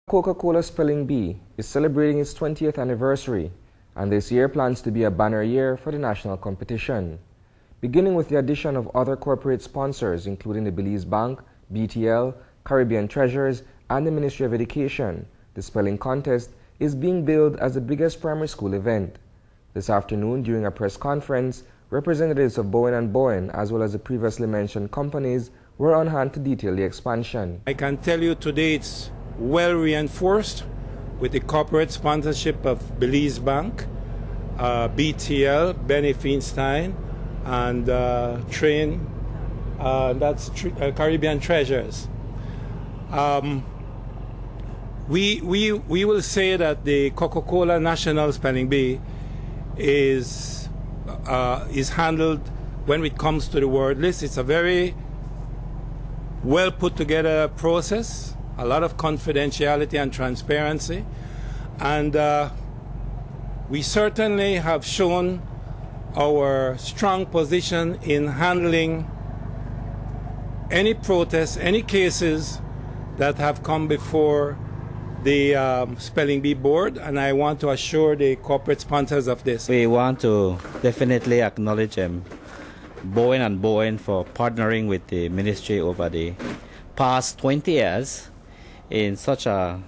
Coca Cola Spelling Bee is celebrating its 20th anniversary, and this year plans to be a banner year for the national competition. Beginning with the addition of other corporate sponsors including the Belize Bank, BTL, Caribbean Treasures, and the Ministry of Education, the spelling contest is being billed as the biggest primary school event. This afternoon, during a press conference, representatives of Bowen & Bowen as well as the previously mentioned companies were on hand to detail the expansion. I can tell you today it's well reinforced with the corporate sponsorship of Belize Bank, BTL, Benny Feinstein, and Caribbean Treasures. We will say that the Coca Cola National Spelling Bee is handled, when it comes to the word list, it's a very well put together process, a lot of confidentiality and transparency, and we certainly have shown our strong position in handling any protests, any cases that have come before the Spelling Bee board, and I want to assure the corporate sponsors of this. We want to definitely acknowledge Bowen & Bowen for partnering with the ministry over the past 20 years in such a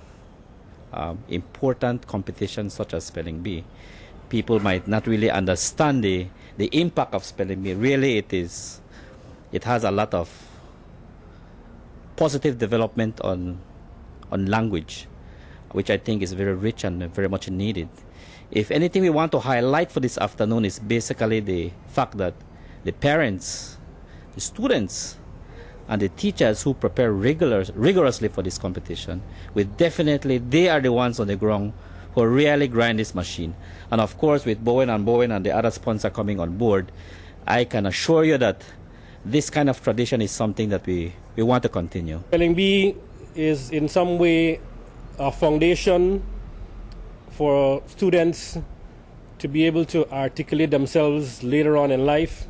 important competition such as Spelling Bee. People might not really understand the impact of Spelling Bee. Really, it has a lot of positive development on language, which I think is very rich and very much needed. If anything we want to highlight for this afternoon is basically the fact that the parents, the students, and the teachers who prepare rigorously for this competition, they are the ones on the ground who really grind this machine. And of course, with Bowen & Bowen and the other sponsor coming on board, I can assure you that this kind of tradition is something that we want to continue. Spelling Bee is in some way a foundation for students to be able to articulate themselves later on in life.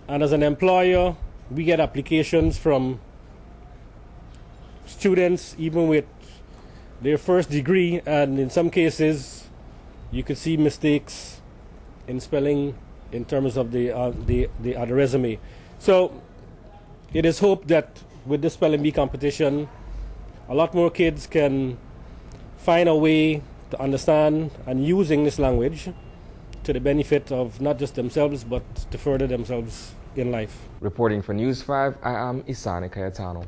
And as an employer, we get applications from students even with their first degree, and in some cases you could see mistakes in spelling in terms of the resume. So it is hoped that with this Spelling Bee competition, a lot more kids can find a way to understand and use English language to the benefit of not just themselves but to further themselves in life. Reporting for News 5, I am Isani Cayetano.